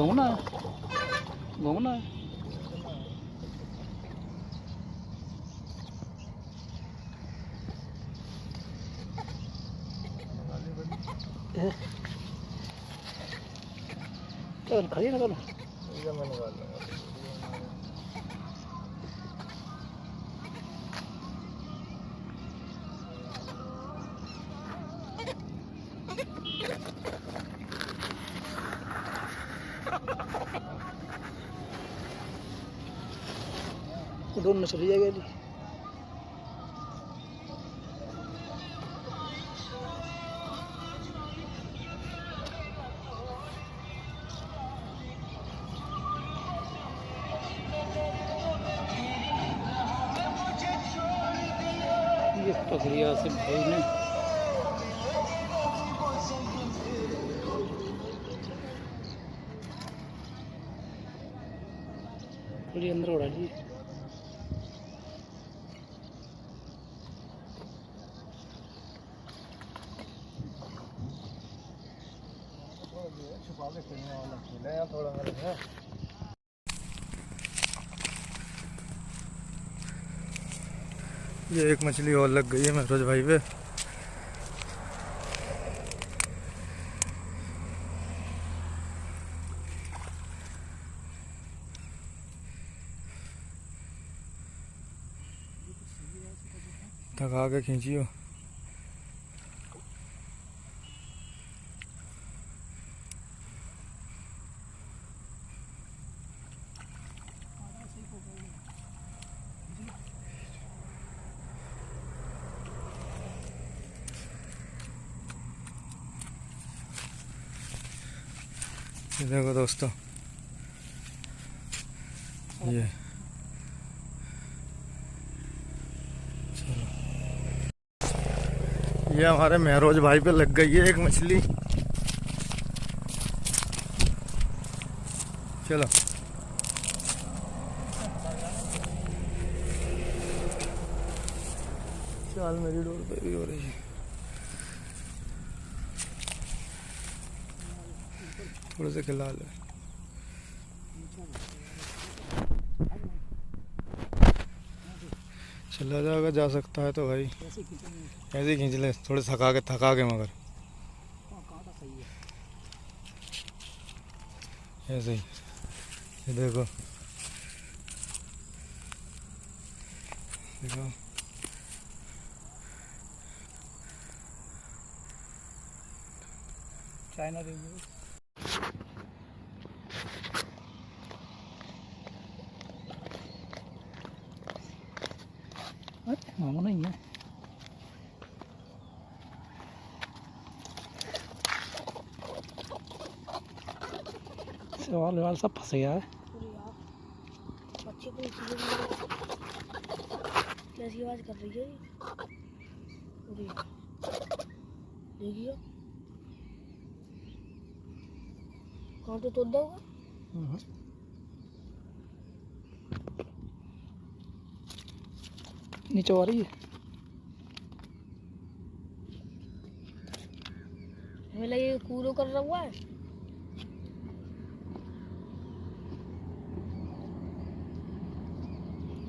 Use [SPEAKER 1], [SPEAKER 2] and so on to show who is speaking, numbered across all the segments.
[SPEAKER 1] घूमना घूमना चल खड़ी ना करो दोनों चली जाएगा जी। ये पकड़िया से भाई ने थोड़ी अंदर उड़ा ली।
[SPEAKER 2] ये एक मछली और लग गई है महरोज भाई पे। थका के खींचियो। देखो दोस्तों ये चलो ये हमारे महरोज भाई पे लग गई है एक मछली। चलो चाल मेरी डोर पे भी हो रही है। थोड़े से खिला ले। चला जाएगा जा सकता है तो भाई ऐसे ही खींच ले थोड़े थका के मगर ऐसे ही। ये देखो देखो
[SPEAKER 1] चाइना रिव्यू मामू नहीं है। सवाल वाल सब फंस गया है।
[SPEAKER 3] कैसी आवाज कर रही है देखियो कहाँ तो तोड़ होगा।
[SPEAKER 1] नीचे आ रही है।
[SPEAKER 3] हमें लगे कूदो कर रहा हुआ है।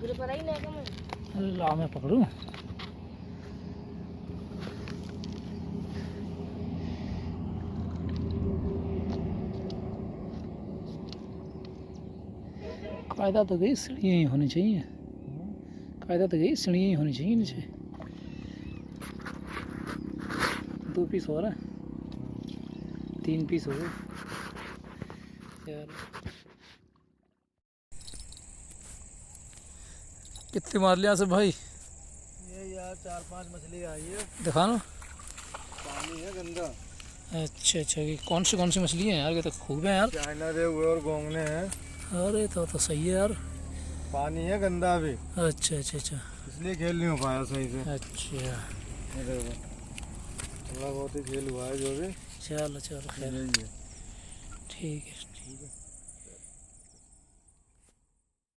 [SPEAKER 3] गिर पर आई लेगा मैं।
[SPEAKER 1] अरे ला मैं पकड़ूं। कायदा तो गई सीढ़ियाँ ही होनी चाहिए। कायदा तो गई सीढ़ियाँ ही होनी चाहिए नीचे। 2 पीस हो रहा है 3 पीस हो गए यार। कितनी मार लिया से भाई?
[SPEAKER 2] ये यार 4-5 मछली आई है।
[SPEAKER 1] दिखा लो
[SPEAKER 2] पानी है गंदा।
[SPEAKER 1] अच्छा कि कौन सी मछली है यार? ये तो खूब है यार।
[SPEAKER 2] चाइना रेहू और गोंगने हैं।
[SPEAKER 1] अरे तो सही है यार।
[SPEAKER 2] पानी है गंदा भी।
[SPEAKER 1] अच्छा
[SPEAKER 2] इसलिए खेल नहीं हो पाया सही से।
[SPEAKER 1] अच्छा
[SPEAKER 2] ये देखो थोड़ा बहुत ही खेल हुआ है जो भी।
[SPEAKER 1] चलो खैर ठीक है।